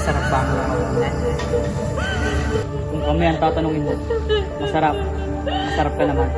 masarap ba ang lalamunan? Kung kami ang tatanungin mo, masarap. Masarap ka naman.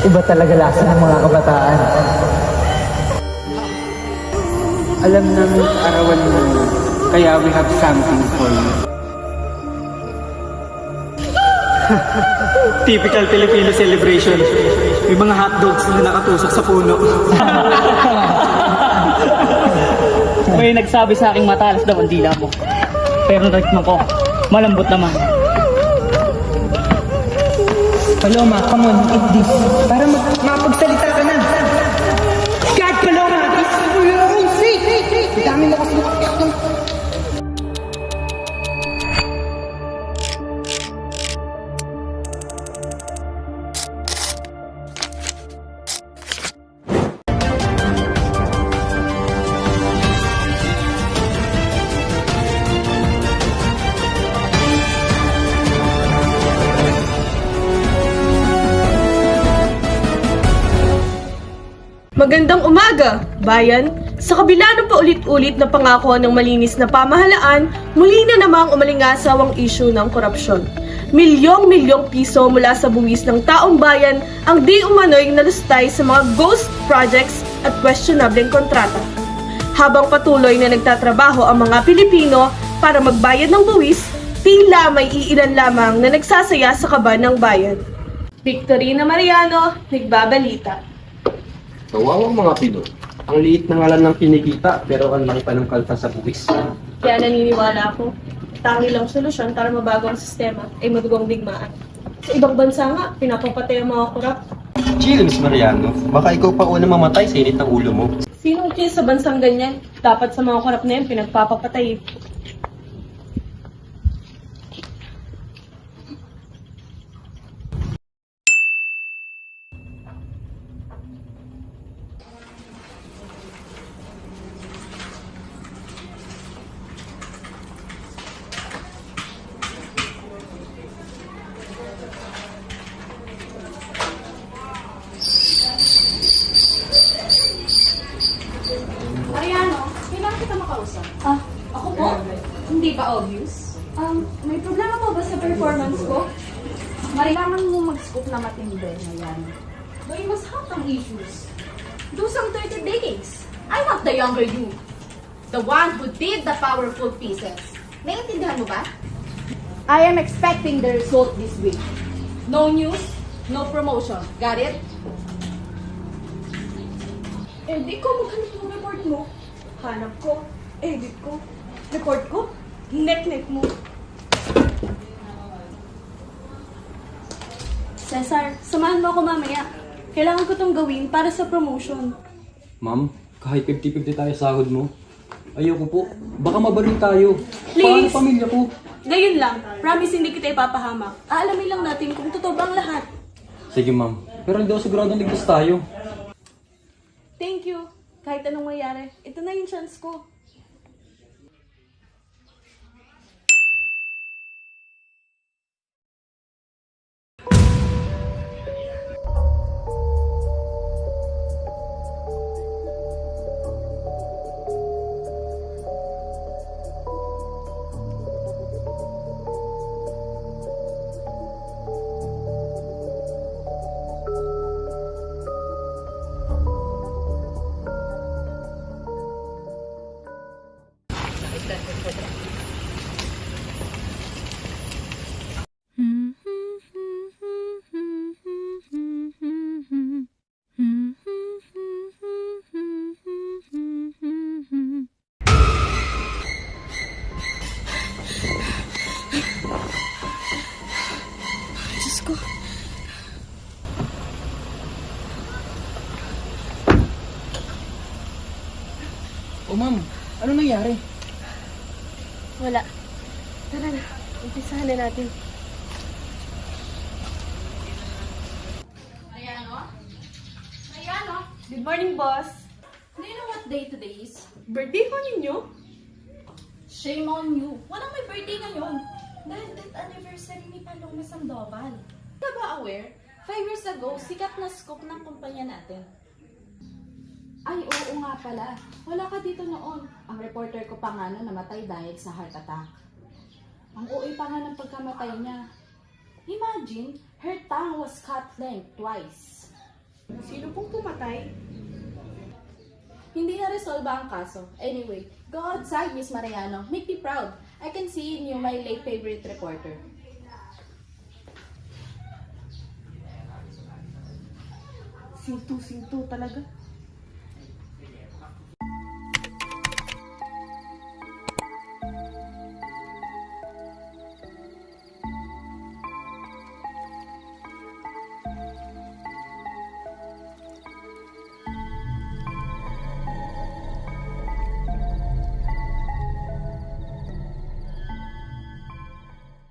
Iba talaga lasa ng mga kabataan. Alam namin arawan mo, kaya we have something for you. Typical Filipino celebration. May mga hotdogs na nakatusok sa puno. May nagsabi sa aking matalas daw ang dila mo. Pero natikman ko, malambot naman. Paloma, come on, eat this. Para mapagsalita ka na. God, Paloma! This is for your own sake! Dami mo kasi nakakita. Magandang umaga, bayan! Sa kabila ng paulit-ulit na pangako ng malinis na pamahalaan, muli na namang umalingasaw ang issue ng korupsyon. Milyong-milyong piso mula sa buwis ng taong bayan ang di umano'y nalustay sa mga ghost projects at questionableng kontrata. Habang patuloy na nagtatrabaho ang mga Pilipino para magbayad ng buwis, tila may iilan lamang na nagsasaya sa kaban ng bayan. Victorina Mariano, nagbabalita. Kawawang mga Pinoy. Ang liit na ngalan ng kinikita, pero ang laki pa ng kalta sa buwis. Kaya naniniwala ako, tangi lang solusyon para mabago ang sistema ay madugong digmaan. Sa ibang bansa nga, pinapapatay ang mga korap. Chill, Miss Mariano. Baka ikaw pa una mamatay sa init ng ulo mo. Sinong chill sa bansang ganyan? Dapat sa mga korap na yan, pinagpapapatay. Ariano, kailangan kita makausap. Ako po? Hindi ba obvious? May problema po ba sa performance ko? Kailangan mo mag-scoop na matindi, Ariano. Though you must have some issues. Do some 30 takes. I want the younger you. The one who did the powerful pieces. Naiintindihan mo ba? I am expecting the result this week. No news, no promotion. Got it? Di ko maghanap ng report mo. Hanap ko, edit ko, report ko, nek-nek mo. Cesar, samahan mo ako mamaya. Kailangan ko tong gawin para sa promotion. Ma'am, kahit 50-50 tayo sahod mo. Ayoko po. Baka mabaril tayo. Please. Paano pamilya ko? Ngayon lang, promise hindi kita ipapahamak. Aalamin lang natin kung totoo ba ang lahat. Sige, ma'am. Pero hindi ako siguradong ligtas tayo. Thank you. Kahit anong mayari, ito na yung chance ko. Diyos ko. Oh, ma'am. Ano nangyari? Wala. Tara na, umpisahan na natin. Ariano, Good morning, boss. do you know what day today is? Birthday ko ninyo? Shame on you. Walang may birthday ngayon. Dahil death anniversary ni Paloma Sandoval. Ka ba aware? 5 years ago, sikat na scoop ng kumpanya natin. Ay, oo nga pala. Wala ka dito noon. Ang reporter ko pa nga namatay dahil sa heart attack. Ang OA pa nga ng pagkamatay niya. Imagine, her tongue was cut length twice. Sino pong pumatay? Hindi na resolve ang kaso. Anyway, go outside, Miss Mariano. Make me proud. I can see in you my late favorite reporter. Sinto talaga.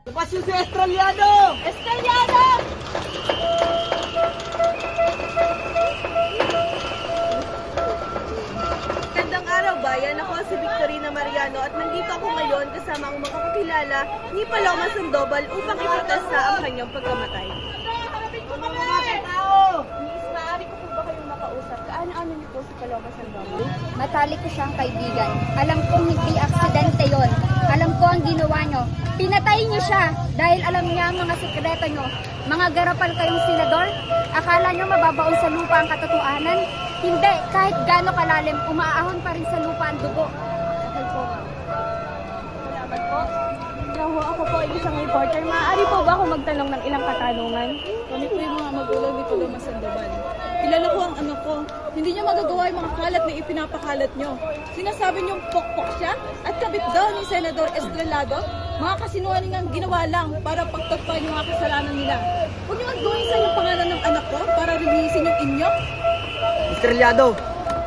Labas yung si Estrellado! Estrellado! Gandang araw bayan, ako si Victorina Mariano at nandito ako ngayon kasama ang mga kakilala ni Paloma Sandoval upang iprotesta ang kanyang pagkamatay. Miss, maaari ko po ba kayong makausap? Kaano-ano niyo po si Paloma Sandoval? Matalik ko siyang kaibigan. Alam kong hindi aksidente yon. Alam ko ang ginawa nyo. Pinatay nyo siya dahil alam niya ang mga sekreto nyo. Mga garapal kayong senador, akala nyo mababaon sa lupa ang katotohanan? Hindi, kahit gaano kalalim, umaahon pa rin sa lupa ang dugo. Dahil po. Salamat po. Hello, ako po ay isang reporter. Maaari po ba ako magtanong ng ilang katanungan? Kami po yung mga magulang ni Paloma Sandoval. Kilala ko ang anak ko. Hindi niya magagawa yung mga kalat na ipinapakalat niyo. Sinasabi niyong pokpok siya at kabit daw ni Senador Estrellado. Mga kasinungaling ang ginawa lang para pagtagpan yung mga kasalanan nila. Huwag niyo gawin sa yung pangalan ng anak ko para releasin yung inyo. Estrellado,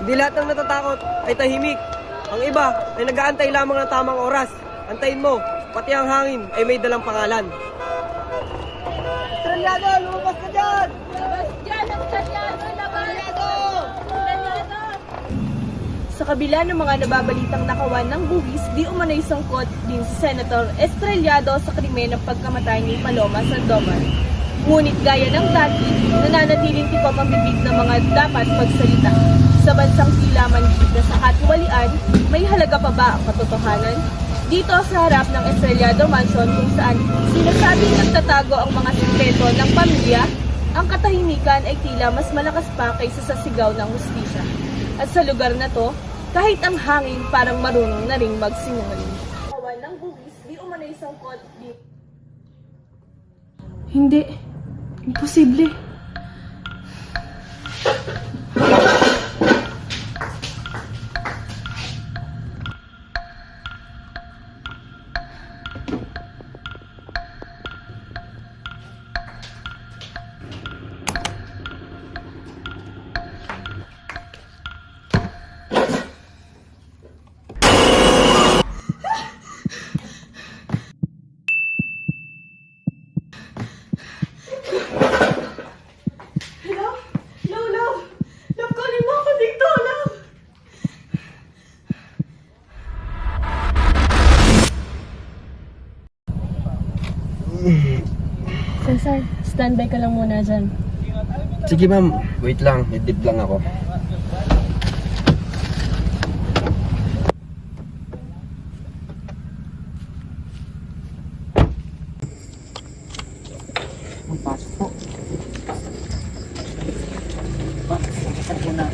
hindi lahat ng natatakot ay tahimik. Ang iba ay nag-aantay lamang ng tamang oras. Antayin mo, pati ang hangin ay may dalang pangalan. Estrellado, lumabas ka dyan! Sa kabila ng mga nababalitang nakawan ng buwis, di umanay sangkot din si Senator Estrellado sa krimen ng pagkamatay ni Paloma Sandoval. Ngunit gaya ng dati, nananatiling tipap ang bibig ng mga dapat magsalita. Sa bansang tila manhid na sa katiwalian, may halaga pa ba ang katotohanan? Dito sa harap ng Estrellado Mansion kung saan sinasabing nagtatago ang mga sikreto ng pamilya, ang katahimikan ay tila mas malakas pa kaysa sa sigaw ng hustisya. At sa lugar na to, kahit ang hangin parang marunong na ring magsinungaling. Kawan ng bugis, di umanay sangkot di... Hindi. Imposible. Love, kunin mo ako dito, love! Cesar, standby ka lang muna dyan. Sige ma'am, wait lang, idip lang ako. Magpasok po. Pasok po na.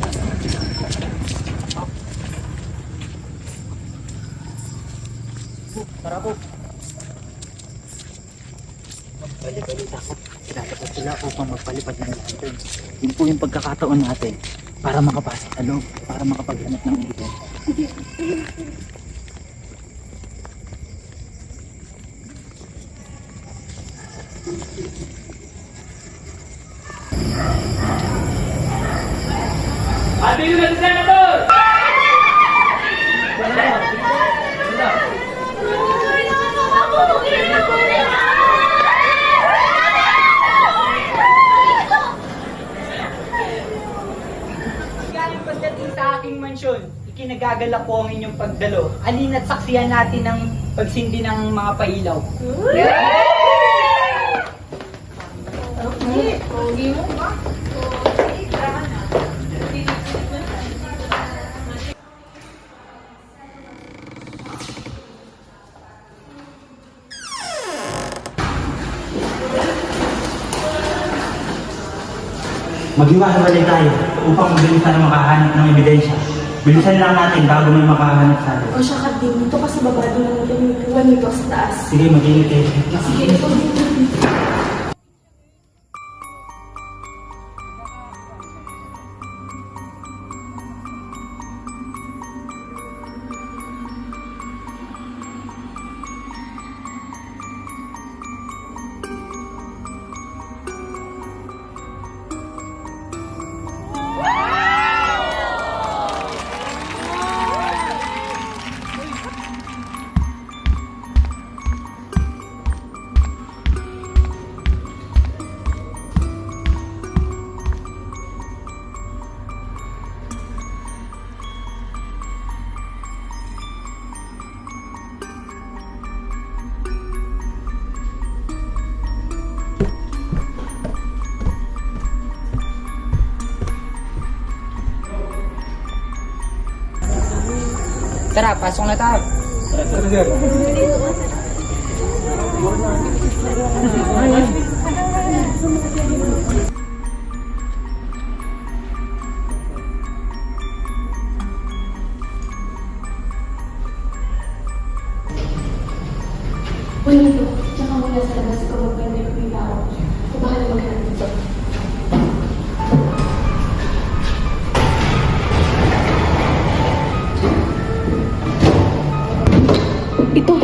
Tara po. Magpalipad ako. Lalapad sila upang magpalipad ng lantern. Yun po yung pagkakataon natin para makapasok sa loob, para makapaghanap ng ibon. Galing pagdating sa aking mansyon, ikinagagalak ko ang inyong pagdalo. Alina't saksiyan natin ang pagsindi ng mga pailaw. Maghiwa-hiwalay tayo upang mabilis na makahanap ng ebidensya. Bilisan lang natin bago may makahanap sa atin. O siya, Karding, dito ka sa baba, doon lang kami nagkuhan dito sa taas. Sige, mag-ingat kayo. Sige, ito dito. Tara, pasok na tayo. Juanito, tsaka muna sa labas ko magpende yung tao. Ako bahala maghanap dito. Ito.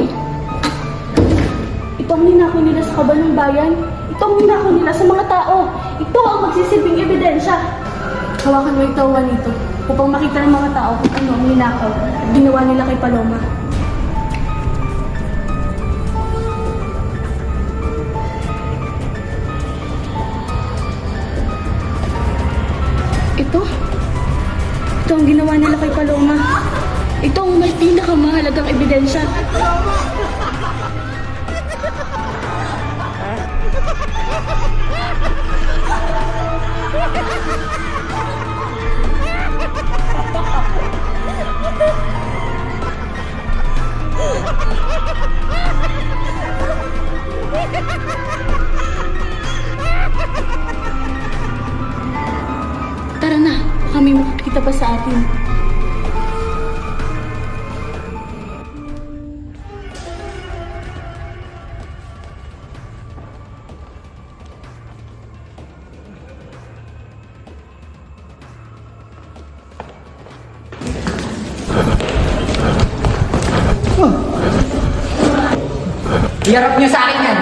Ito ang ninakaw nila sa kaban ng bayan. Ito ang ninakaw nila sa mga tao. Ito ang magsisilbing ebidensya. Hawakan mo ito, Juanito, upang makita ng mga tao kung ano ang ninakaw at ginawa nila kay Paloma. Ito? Ito ang ginawa nila kay Paloma. Ito ang may pinakamahalagang ebidensya. Tara na, kami makikita pa sa atin. Iharap niyo sa akin yan.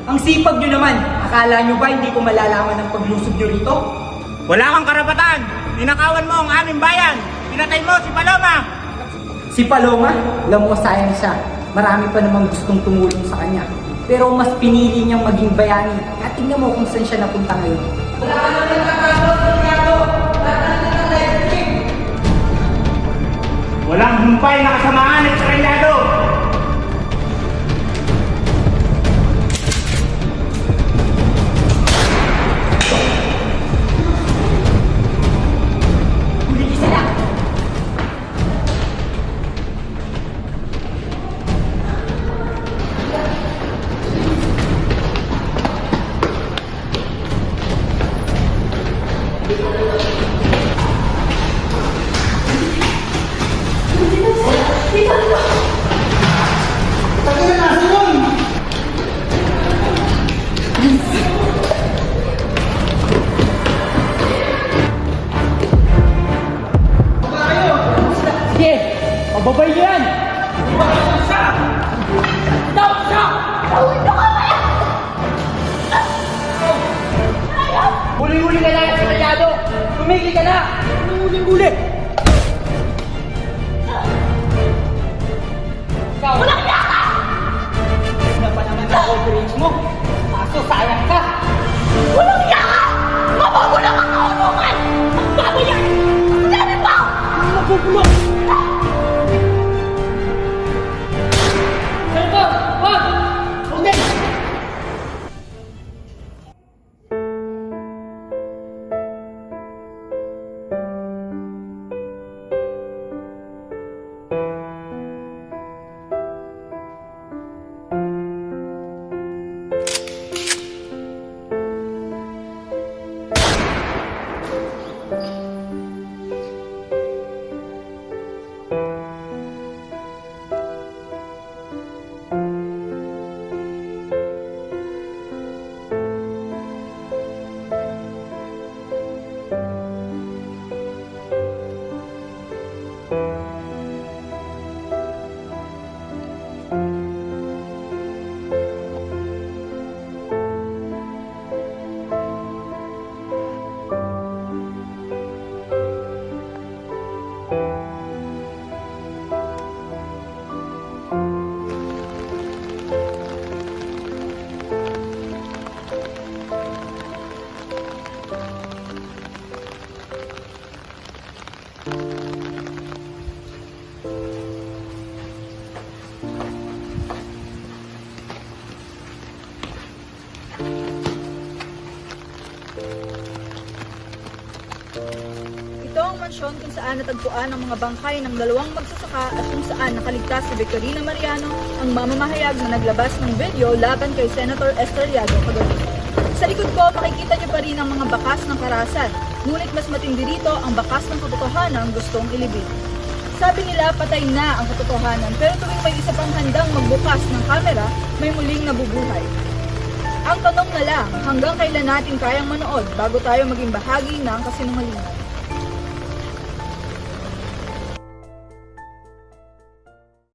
Ang sipag niyo naman. Akala niyo ba hindi ko malalaman ang paglusob niyo rito? Wala kang karapatan! Ninakawan mo ang aming bayan! Pinatay mo si Paloma! Si Paloma, alam mo, sayang siya. Marami pa namang gustong tumulong sa kanya. Pero mas pinili niyang maging bayani. Kaya tingnan mo kung saan siya napunta ngayon. Walang humpay na kasamaan at sarayado! Sige, pababay niyo yan! Huli-huli ka lang sa kanyado! Tumigil ka na! Huli-huli! Ikaw! Walang yaka! Ganda pa naman ang coverage mo! Kaso sayang ka! Walang yaka! Mapagulang ang kaunungan! Ang bago yan! Ang dami pa! Mabubulok! Sir, wag! Huwag! Ito ang mansyon kung saan natagpuan ang mga bangkay ng dalawang magsasaka at kung saan nakaligtas si Victorina Mariano, ang mamamahayag na naglabas ng video laban kay Senator Estrellado kagabi. Sa likod ko, makikita niyo pa rin ang mga bakas ng karahasan, ngunit mas matindi dito ang bakas ng katotohanan gustong ilibing. Sabi nila patay na ang katotohanan, pero tuwing may isa pang handang magbukas ng kamera, may muling nabubuhay. Ang tanong na lang, hanggang kailan natin kayang manood bago tayo maging bahagi ng kasinungalingan?